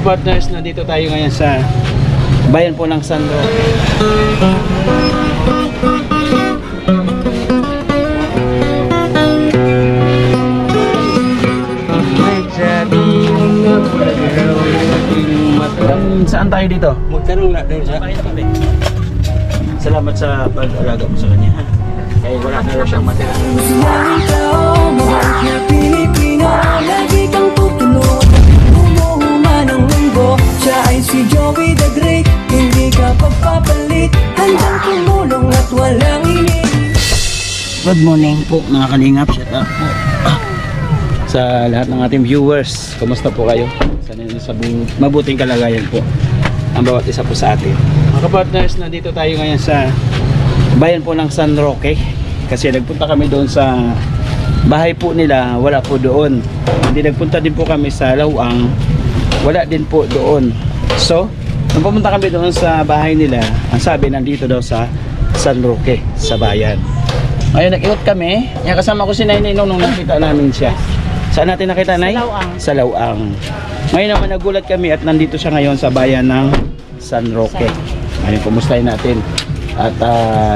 partners, nandito tayo ngayon sa bayan po ng San Roque. Saan tayo dito? Magtanong na doon sa... Salamat sa pag-alaga mo sa kanya, ha? Kaya wala na raw siyang matira. Pilipino, lagi kang tutulog. Umuhuman ng mundo, siya ay si Joey the Great. Hindi ka pagpapalit, handang tumulong at walang inilis. Good morning po mga kalingap, shout out po sa lahat ng ating viewers. Kumusta po kayo? Sana sa mabuting kalagayan po ang bawat isa po sa atin. Mga partners, nandito tayo ngayon sa bayan po ng San Roque kasi nagpunta kami doon sa bahay po nila, wala po doon. Hindi nagpunta din po kami sa Lawang, wala din po doon. So nung pumunta kami doon sa bahay nila, ang sabi nandito daw sa San Roque, sa bayan. Ngayon nag-iot kami, yung kasama ko si Nainay nung nakita namin siya. Saan natin nakita, Nay? Sa Lawang. Sa Lawang. Ngayon naman nagulat kami at nandito siya ngayon sa bayan ng San Roque. Ngayon kumustahin natin at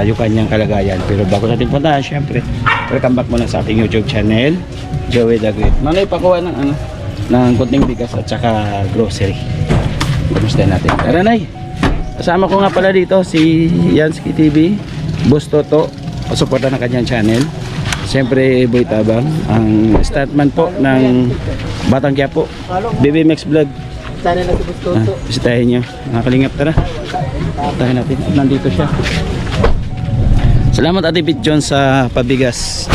yung kanyang kalagayan. Pero bago natin puntahan, syempre welcome back muna sa ating YouTube channel, Joey the Great. Manay pakuha ng ng kunting bigas at saka grocery. Kumustahin natin. Tara, Nay. Kasama ko nga pala dito si Yansky TV, Boss Toto, pasuporta ng kanyang channel. Siyempre Boy Tabang, ang stuntman po ng Batang Quiapo, BB Max Vlog. Sana na si Bustoto. Bisitahin nyo, nakakalingap. Tara, tayo natin at nandito siya. Salamat Ate Pit John sa pabigas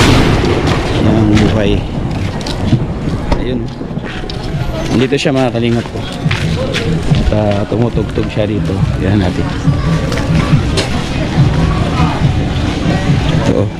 ng buhay. Ayun, nandito siya mga kalingap po at tumutugtog siya dito. Yan natin. Oo.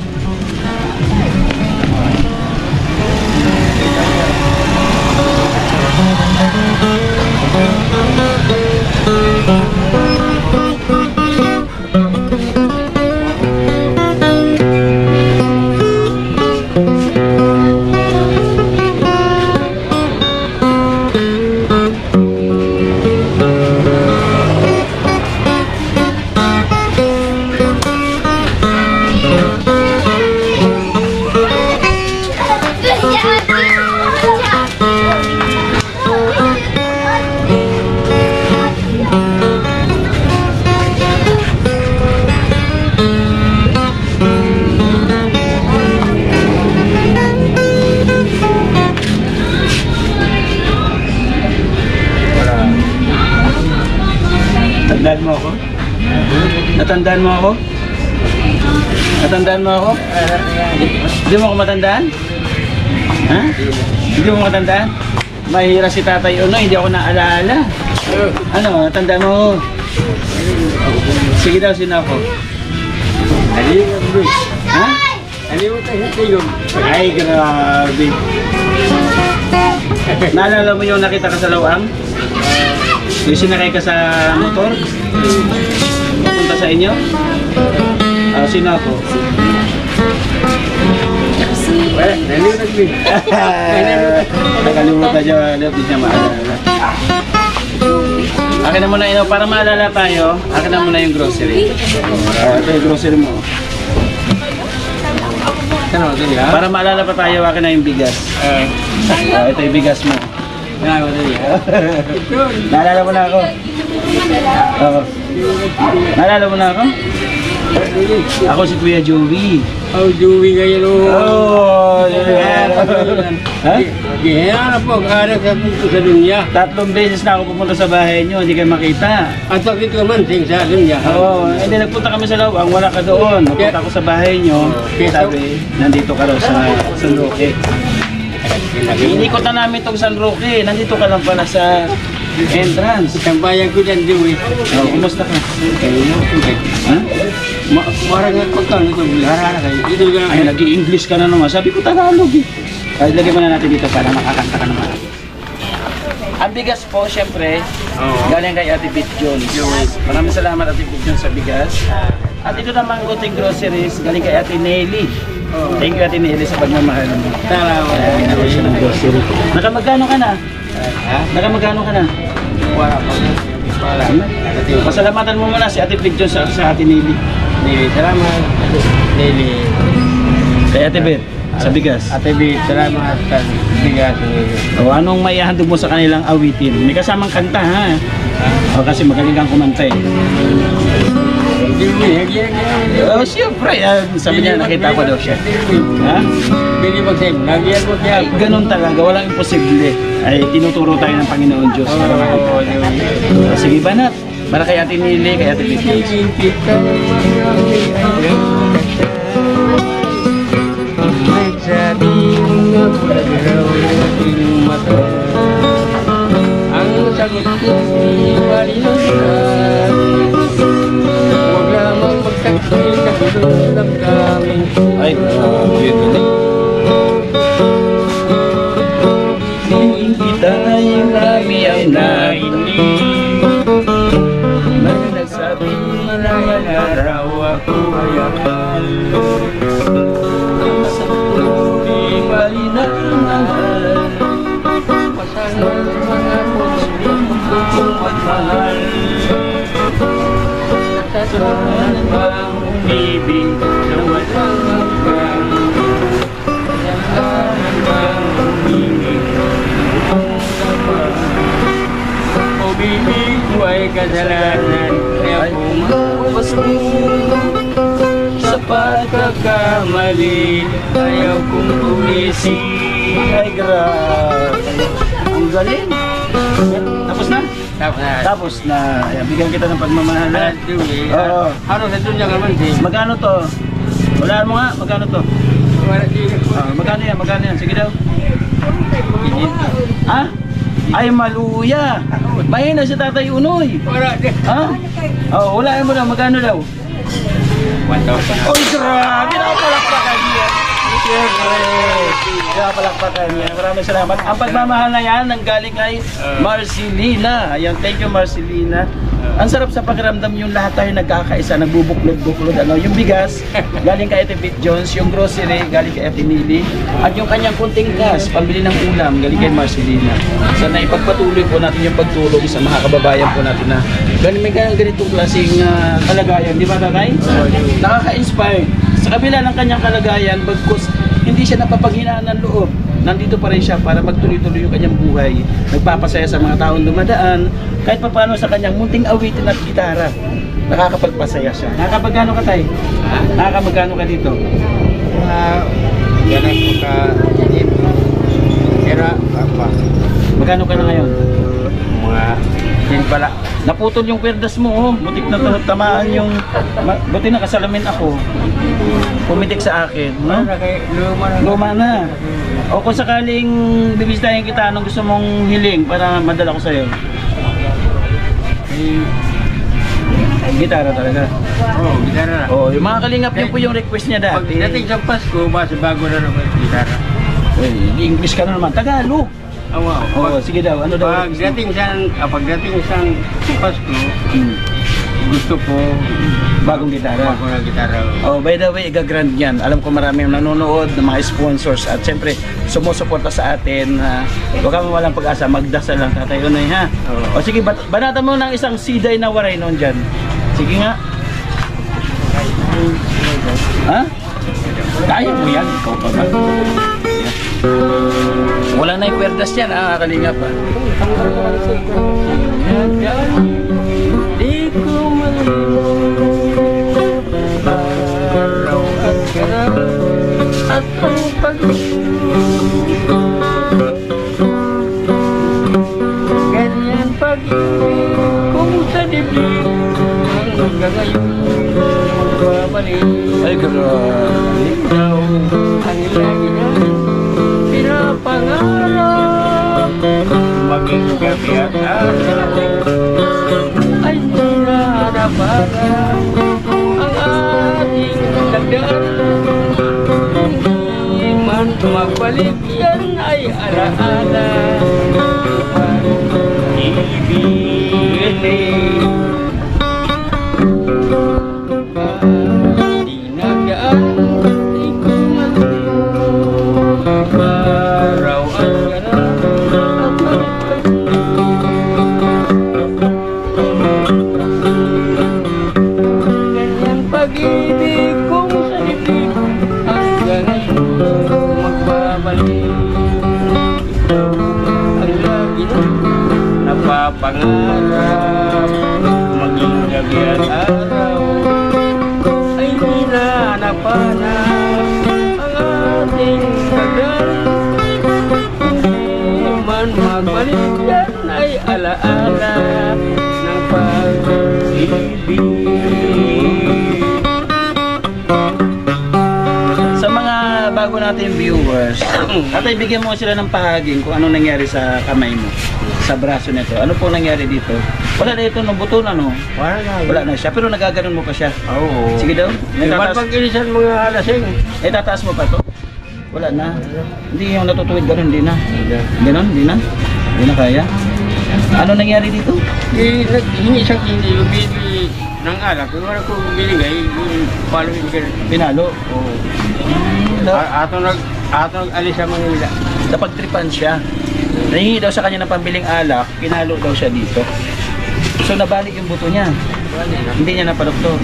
Natandaan mo ako? Natandaan mo ako? Natandaan mo ako? Hindi mo ako matandaan? Ha? Hindi mo matandaan? Mahira si Tatay Uno, hindi ako naalala. Ano, natandaan mo ako? Sige daw, sino ako? Ha? Ay, grabe. Naalala mo yung nakita ka sa Lawang? Yung sinakay ka sa motor? Papunta sa inyo? Sino ako? Nakalimutan niya, hindi niya maalala. Akin na muna yun, para maalala tayo, akin na muna yung grocery. Ito yung grocery mo. Para maalala pa tayo, akin na yung bigas. Ito yung bigas mo. Naalala mo na ako? Oo. Naalala mo na ako? Ako si Kuya Joey. Oh, Joey ngayon o. Oh, ha? Kaya po, kaya sa dunya. 3 beses na ako pupunta sa bahay niyo, hindi kayo makita. At bakit ka man sa dunya? Oo, hindi nagpunta kami sa Lawang, wala ka doon. Nagpunta ako sa bahay niyo, sabi, nandito ka raw sa San Roque. Inikot na namin itong San Roque, nandito ka lang pala sa entrance. Ang bayan ko dyan, Joey. Oh, kumusta ka? Ha? Parang nagpagkano ito, harara kayo. Ito ka Ay, nag-i-English ka na naman. Sabi ko Tagalog eh. Ay, lagay mo na natin dito para makakanta ka naman. Ang bigas po, syempre, galing kay Ate Pit Jones. Maraming salamat Ate Pit Jones sa bigas. At ito naman kunting groceries, galing kay Ate Nelly. Thank you Ate Nelly sa pagmamahal mo. Salamat. Ayan, ako siya ng grocery. Nakamagkano ka na? Ha? Nakamagkano ka na? Wala pa. Wala. Pasalamatan mo muna si Ate Bridget sa Ate Nili. Nili, salamat. Nili. Kay Ate Bet, sa bigas. Ate B, salamat sa bigas. O anong maihandog mo sa kanilang awitin? May kasamang kanta ha? O kasi magaling kang kumanta eh. Oh, siyempre. Sabi niya, nakita ko daw siya. Ha? Bili mo siya. Nagyan mo siya. Ay, ganun talaga. Walang imposible. Ay, tinuturo tayo ng Panginoon Diyos. Para makita. Sige, banat. Para kay Ate Nili, kay Ate Vicky. May sabing nagpagaraw ng aking mata. Ang sagot ko di malimutan. Huwag lamang magtaksi sa gulong ng kami. Ay, kita na yung rami ang nainig. May nagsabing malayang araw ako ay akal. Sa tuloy malinangan. Pasangan mga puso At mahal. Saan bang umibig na walang hanggan? Saan bang umibig O bibig ko ay kasalanan. Kaya pumapas mo sa pagkakamali? ayaw kong tulisin. Ay, grabe. Ang galing. Tapos na? Tapos na. Tapos na. Ayan, bigyan kita ng pagmamahal. Ha? Oo. Ano na doon niya naman din? Magkano to? Wala mo nga, magkano to? Wala din. Magkano yan, magkano yan? Sige daw. Ha? Ay, maluya. Mahina si Tatay Unoy. Wala din. Ha? Oh, wala mo daw, magkano daw? 1,000. Oy, grabe na palakpakan niya. Siyempre. Kaya palakpakan niya. Maraming salamat. Ang pagmamahal na yan, nanggaling kay Marcelina. Ayan, thank you Marcelina. Ang sarap sa pakiramdam yung lahat tayo nagkakaisa, nagbubuklod-buklod. Ano, yung bigas, galing kay Ate Pete Jones, yung grocery, galing kay Ate Nili, at yung kanyang kunting gas, pambili ng ulam, galing kay Marcelina. Sana ipagpatuloy po natin yung pagtulong sa mga kababayan po natin na may ganitong klaseng kalagayan, di ba tatay? Nakaka-inspired. Sa kabila ng kanyang kalagayan, bagkus hindi siya napapaghinaan ng loob. Nandito pa rin siya para magtuloy-tuloy yung kanyang buhay. Nagpapasaya sa mga taong dumadaan, kahit pa paano sa kanyang munting awitin at gitara. Nakakapagpasaya siya. Nakakapagano ka tay? Nakakapagano ka dito? Ganun ko ka. Kira, apa? Magkano ka na ngayon? Mga din pala. Naputol yung kwerdas mo, oh. Butik na tamaan yung... Buti na kasalamin ako. Pumitik sa akin, no? Luma na. Luma na. O kung sakaling bibisitahin kita, anong gusto mong hiling para madala ko sa'yo? Gitara talaga. Oo, gitara na. Oh, yung mga kalingap yun po yung request niya dati. Pagdating sa Pasko, base bago na naman yung gitara. Uy, English ka na naman. Tagalog. Oh, wow. Oh, sige daw. Ano daw? Pagdating sa Pasko, gusto ko Bagong gitara. bago na gitara. Oh, by the way, igagrand yan. Alam ko marami yung nanonood ng mga sponsors at siyempre sumusuporta sa atin. Huwag kang walang pag-asa, magdasal lang Tatay Unoy ha. Oo. O sige, banata mo ng isang siday na waray noon dyan. Sige nga. Ha? Kaya mo yan, ikaw pa ba? Wala na yung kwerdas yan, kalingap ha. Di ko malimutan araw at gabi at ang ganyan pag-ibig kung sa dibdib hanggang ngayon babalik. Ay, grabe. Ikaw ang lagi namin pinapangarap, maging gabi at araw ay nararapagan ang ating dagdagan. Hindi man magbalik yan ay alaala. Ibig dinagdaan di ko araw at gabi at pangarap maging gabi at araw ay di na napanap ang ating tagal. Hindi man magbalik yan ay alaala ng pag-ibig. Sa mga bago natin viewers, Tatay, bigyan mo sila ng pahaging kung ano nangyari sa kamay mo, sa braso nito. Ano po nangyari dito? Wala na ito ng buto na, no? Wala na siya, pero nagaganon mo pa siya. Oo. Sige daw. Naman pag-ilisan mga alasing. Eh, tataas mo pa to? Wala na. Hindi yung natutuwid ganun, hindi na. Ganon, hindi na. Hindi na kaya. Ano nangyari dito? Hingi siyang hindi bibili ng alak. Kung wala ko binigay, following ka. Pinalo. Oo. Ato nag-alis sa Manila. Sa pagtripan siya. Nahingi daw sa kanya ng pambiling alak, pinalo daw siya dito. So nabalik yung buto niya. Hindi niya napadoktor.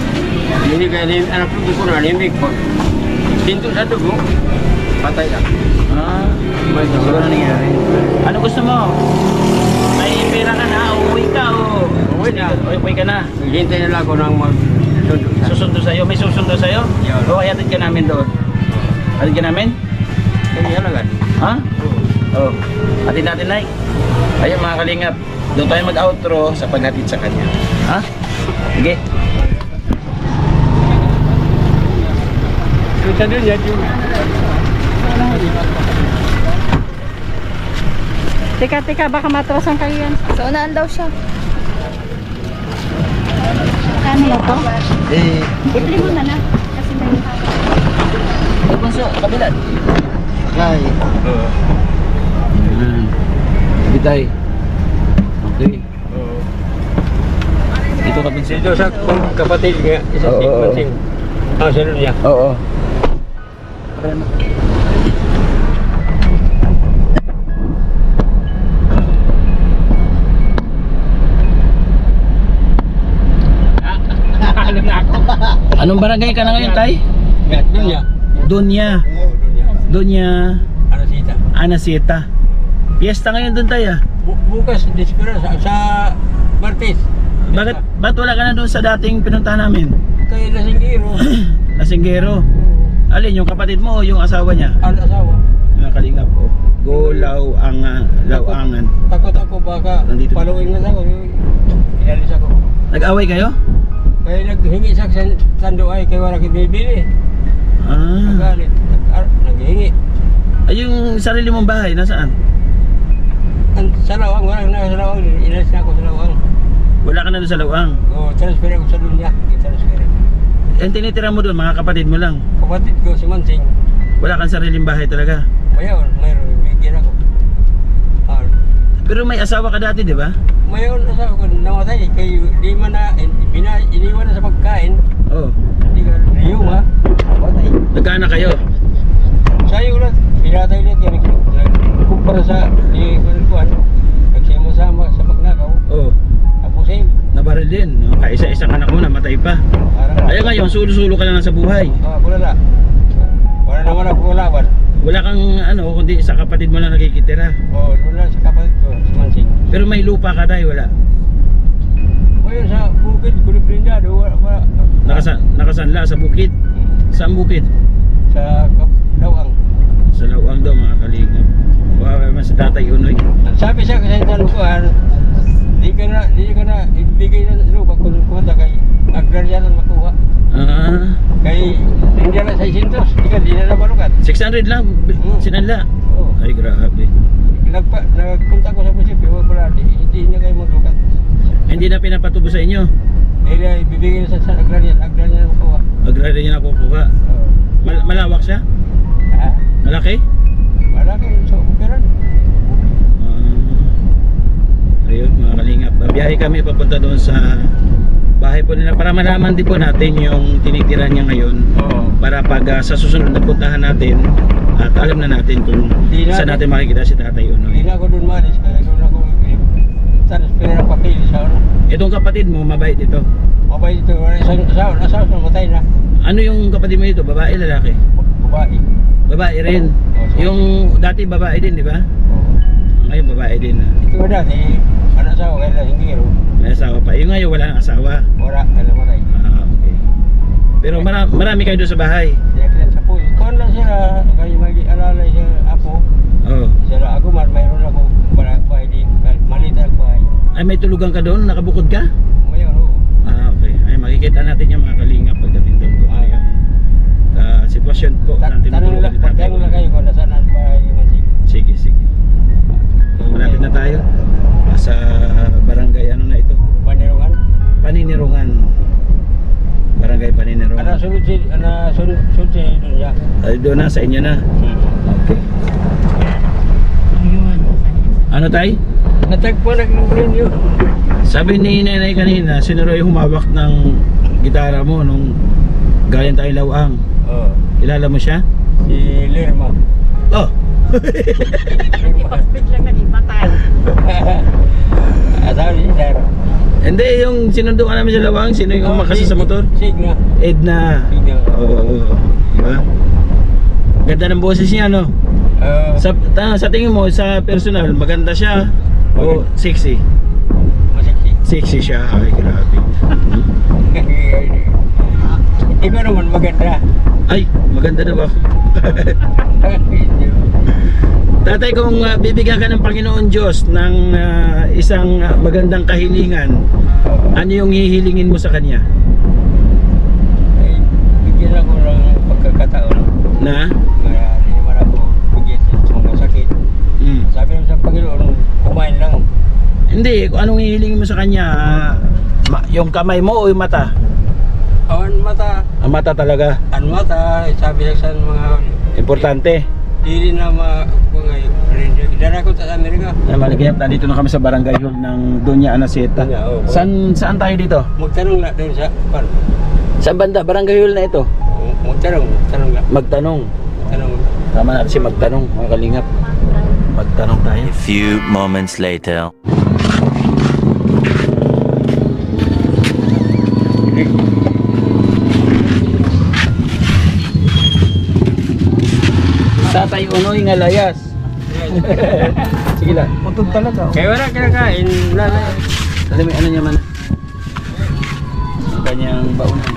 Hindi kaya anak ko na limig po. Tinto sa dugo, patay lang. Ah, so ano nangyari? Ano gusto mo? May pera ka na, uuwi ka o? Uwi na. Uuwi ka na. Hintay nila ako ng magsundo. Susundo sa'yo? May susundo sa'yo? Yun. O, ayatid ka namin doon. Atid ka namin? Kaya lang. Ha? Oo. Atid natin, Nay. Ayun mga kalingap, doon tayo mag-outro sa paghatid sa kanya. Ha? Sige. Kita din yan yung... Teka, baka matrasan kayo yan. So, unaan daw siya. Kanila to? Eh, Ibili mo na na. Kasi may bunso, kabilan. Ay. Oo. Bitay. Okay. Oo. Dito ka bunso. Dito sa kapatid nga, isa Oo, si oo. Mansing. Ang sunod niya. Oo. Ano na ako? Anong barangay ka na ngayon, Tay? Doon niya. Dunya. Oo, doon niya. Dunya Ano sita? Anaceta. Piyesta ngayon doon, Tay, ah. Bukas, dispira sa Martes. Ba't wala ka na doon sa dating pinuntahan namin? Kaya Lasinggero. Lasinggero. Alin, yung kapatid mo o yung asawa niya? Ang asawa. Mga kalingap po. Golaw ang lawangan. Takot ako baka Nandito. following na ako. Inalis ako. Nag-away kayo? Kaya naghingi sa sando ay kaya wala bibili. Ah. Nagalit. Naghingi. Ay, yung sarili mong bahay, nasaan? Sa lawang, wala na sa lawang. Inalis na ako sa lawang. Wala ka na doon sa lawang. Oo, transfer ako sa dunya. I-transfer. Yung tinitira mo doon, mga kapatid mo lang. Kapatid ko si Mansing. Wala kang sariling bahay talaga. Mayon, mayroon. Bigyan ako. Pero may asawa ka dati, di ba? Mayon, asawa ko namatay. Kaya di man na, iniwan na sa pagkain. Oo. Hindi ka niyong ha. Patay. Nagkaanak kayo? Sa'yo ulit, pinatay ulit yan. Nagkumpara sa di kuwan. Nagsama-sama sa pagnakaw. Oo. Tapos eh, Nabaril din. No? Kaisa-isang anak mo, namatay pa. parang Ay ngayon, sulo-sulo ka lang sa buhay. bulala. Wala naman ako laban. Wala kang ano, kundi sa kapatid mo lang nakikitira. Oo, wala sa kapatid ko, si Mansing. Pero may lupa ka tayo, wala. Ngayon sa bukid, kulibrindado, wala. Nakasanla sa bukid. Saan bukid? Sa Lawang. Sa lawang daw, mga kalingap. Wow, naman si Tatay Unoy. Sabi siya kasi sa lukuhan, di ka na ibigay na lupa kung kumanta kay agrarya na makuha. Ah, Kay hindi na sa 600, di na nabalukat. 600 lang, sinanla. Oo. Ay, grabe. Nagpunta ko sa munisipyo, wala, hindi niya kayo maglukat. Hindi na pinapatubo sa inyo. Dahil ibibigay na sa agrarya na makuha. Agrarya niya nakukuha. Oo. Malawak siya? Ha? Malaki? Wala kayo sa operan. Ayun, mga kalingap. Biyahe kami papunta doon sa bahay po nila para malaman din po natin yung tinitira niya ngayon. Oo. Para pag sa susunod na puntahan natin at alam na natin kung Di natin- saan natin makikita si Tatay Hindi Unoy. na ako doon malis, kaya doon ako transfer ng papel sa ano. Itong kapatid mo, mabait ito. Mabay dito, wala isang asawa, namatay na. Ano yung kapatid mo ito? Babae, lalaki? Babae. Babae rin. Yung dati babae din, di ba? Oo. Ngayon babae din. Ito na dati, anak sa asawa, kaya lang hindi ro. May asawa pa. Yung ngayon wala nang asawa. Wala, alam mo tayo. Ah, okay. Pero marami kayo doon sa bahay. Kaya kaya sa po, kung lang sila, kayo mag-alalay sa apo, Oo. sila ako, mayroon ako, para di, malit ako ay. Ay, may tulugan ka doon? Nakabukod ka? Ngayon, oo. Ah, okay. Ay, makikita natin yung mga kalingap pagdating doon kung ano yung sitwasyon po ng tinutulugan ni tatay. Tanong lang kayo kung nasaan ang bahay man si. Sige, sige. Malapit na tayo. Sa barangay ano na ito? Panirungan. Paninirungan. Barangay Paninirungan. Sunod si doon ya. Ay, doon na, sa inyo na. Okay. Ano tay? Natagpo na ng premyo. Sabi ni nanay kanina, sino raw yung humawak ng gitara mo nung galing tayo Lawang. Oo. Kilala mo siya? Si Lerma. Oh! Ipag-split lang na di matay. Asawa ni Sir. Hindi, yung sinundo ka namin sa Lawang, sino yung umakasa sa motor? Signa. Edna. Signa. Oo. Diba? Ganda ng boses niya, no? Sa tingin mo, sa personal, maganda siya o sexy? Masiksi. Sexy siya. Ay, grabe. Ikaw naman maganda. Ay, maganda na ba ako? Tatay, kung bibigyan ka ng Panginoon Diyos ng isang magandang kahilingan, ano yung hihilingin mo sa Kanya? Ay, bigyan ako ng pagkakataon. Na? Hindi naman ako bigyan sa mga sakit. Sabi naman sa Panginoon, kumain lang. Hindi, kung anong hihilingin mo sa Kanya, yung kamay mo o yung mata? Ang mata. Ang mata talaga. Ang mata, sabi lang sa mga Importante. dili na mga idara ko sa Amerika. Maligayap, nandito na kami sa barangay hall ng Doña Anaceta. Oo. Saan tayo dito? Magtanong lang doon sa pan. Saan banda? Barangay hall na ito. Magtanong lang. Magtanong. Tanong. Tama natin si magtanong, mga kalingap. Magtanong tayo. A few moments later. Tatay Unoy nga layas. Sige lang. Putog talaga. Kaya wala kinakain. Alam mo ano niya man. Ang kanyang baunan.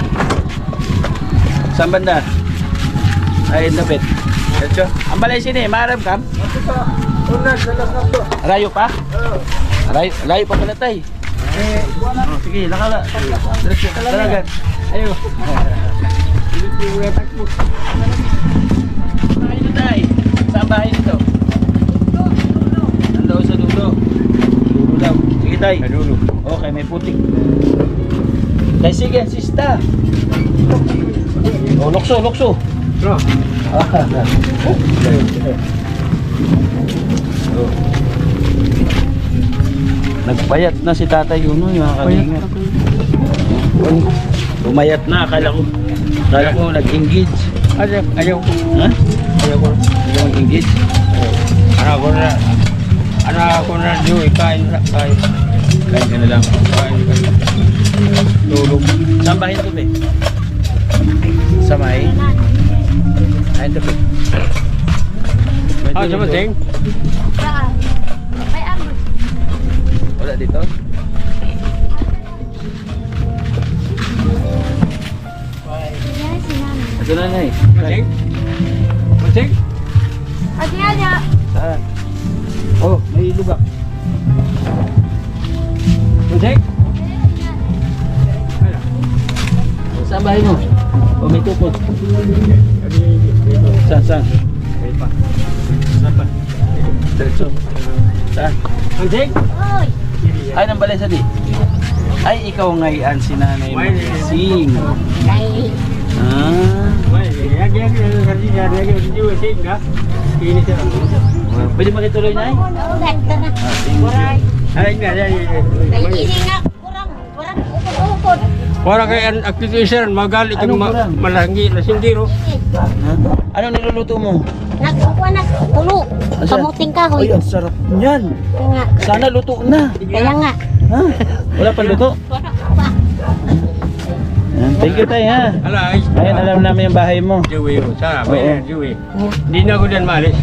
Saan banda? Ay, lapit. Diretso. Ang balay sini, maarap kam? Rayo pa? Rayo pa pala tay. Oh, sige, lakala. Diretso, talaga. Ayo. Bahay nito tay. Saan bahay nito? Nandaw sa dulo. Dulo daw. Sige tay. Kadulo. Okay, may putik. Tay, sige, sista. Oh, lukso, lukso. No. Nagpayat na si Tatay Unoy, mga kalingap. Pumayat na, akala ko nag-engage. Ayaw. Ha? Ayaw ko. Hindi mo mag-engage? Anak ko na Joey, kain. Kain ka na lang. Tulog. Saan bahay ito, be? Sa may? Ay, ito, be. May Sa tulog Mating? Saan? May ambos. doon? Wala dito? Yan si Nani. Ito na na eh. Mating? Mating? Ate Anya. Saan? Oh, may lubak. Mating? Saan bahay mo? Oh, may tukod. Saan? Saan pa? Diretso. Saan? Mating? Oy. Ay, nang balay sa di. Ay, ikaw ngayon si Nanay Maxing. Kay. Ah. Pwede makituloy na eh? Ulat na na. Waray. Ay, nga, Kay ini nga kurang ukod-ukod. para kay ang activation, magalit Anong yung kurang? malanggi na sindiro. Ha? Ano niluluto mo? Nagkukuha na tulo. Kamuting kahoy. Ay, ang sarap niyan. Kaya nga. Sana luto na. Kaya nga. Ha? Wala pa luto? Wala pa. Yan, thank you tayo ha. Alay. Ayun, alam namin yung bahay mo. Joey, sana, Oo. may Joey. Hindi na ako dyan maalis.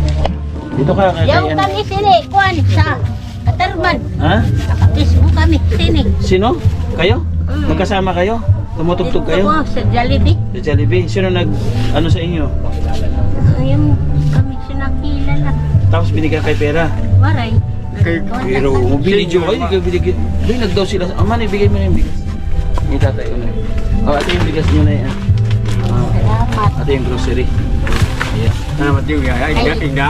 Dito ka kay Yung ano. kami sili, kuan sa. Kataro Messenger man. Ha? Naka-Facebook kami. Tinig. Sino? Kayo? Magkasama kayo? Tumutugtog kayo? Dito po sa Jollibee. Sa Jollibee. Sino ano sa inyo? Ayun, kami sinakilala. Tapos binigyan kay pera. Waray. Pero video kayo, hindi kayo binigyan. Binag daw sila. Aman, ibigay mo na yung bigas. Hindi tatay ko na. Oh, ito yung bigas nyo na yan. Salamat. Ito yung grocery. Ayan. Salamat din. Ay, inda.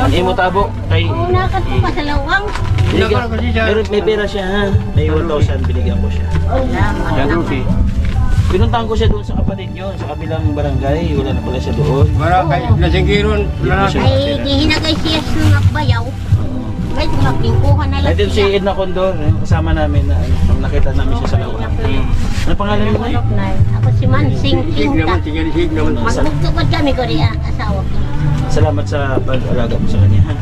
Ang imo tabo kay... Una ka po pasalawang. Binigyan, meron may pera siya ha. May 1,000 binigyan ko siya. Salamat. Yan, Rufi. Pinuntahan ko siya doon sa kapatid nyo, sa kabilang barangay. Wala na pala siya doon. Wala kayo. Nasingiron. Ay, gihinagay siya sa mga bayaw. May tumapingkuhan na lang Ay, din si Edna Condor, yung kasama namin na nung nakita namin siya sa lawang. Ano pangalan mo kayo? Ako si Mansing Sig naman, Pinta. sig naman. Magmugtugod kami ko rin ang asawa ko. Salamat sa pag-alaga mo sa kanya ha.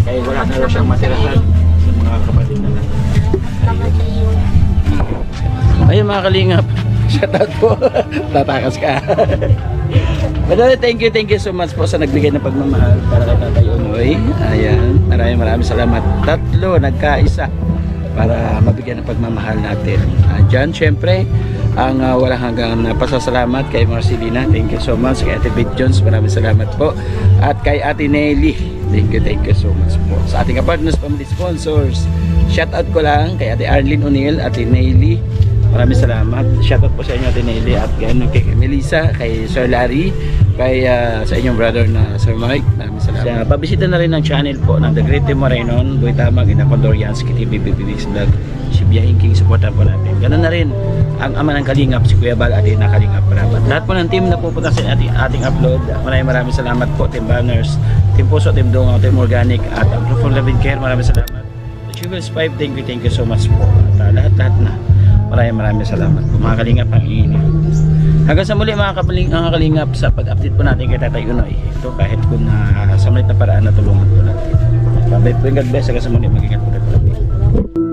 Kaya wala na raw siyang matirahan sa mga kapatid na lang. Salamat sa iyo. Ayun mga kalingap, shout out po. Tatakas ka. But thank you so much po sa nagbigay ng pagmamahal para kay Tatay Unoy. Ayan, maraming salamat. Tatlo, nagkaisa para mabigyan ng pagmamahal natin. Diyan, syempre, ang walang hanggang pasasalamat kay Marcelina. Thank you so much. Kay Ate Beth Jones, maraming salamat po. At kay Ate Nelly, thank you so much po. Sa ating partners, family sponsors, shout out ko lang kay Ate Arlene O'Neill, Ate Nelly, maraming salamat. Shoutout po sa inyo, Ate Nelly, at kay Melissa, kay Sir Larry, kay sa inyong brother na Sir Mike. Maraming salamat. Pabisita na rin ng channel po ng The Great Tim Morenon, Boy Tamag, Ina Condoriansky TV, BBB's Vlog, si Biyahing King, supportan po natin. Ganun na rin ang ama ng Kalingap, si Kuya Bal, at na Kalingap Parapat. Lahat po ng team na pupunta sa ating upload, maraming salamat po, Team Banners, Team Puso, Team Dungaw, Team Organic, at ang Group for Love and Care, maraming salamat. The Jewels 5, thank you so much po. At lahat na. Maraming salamat po mga kalingap ang iinit. Hanggang sa muli mga kalingap sa pag-update po natin kay Tatay Unoy. Ito kahit kung sa maliit na paraan na tulungan po natin. Bye po, God bless. Hanggang sa muli, mag-ingat po.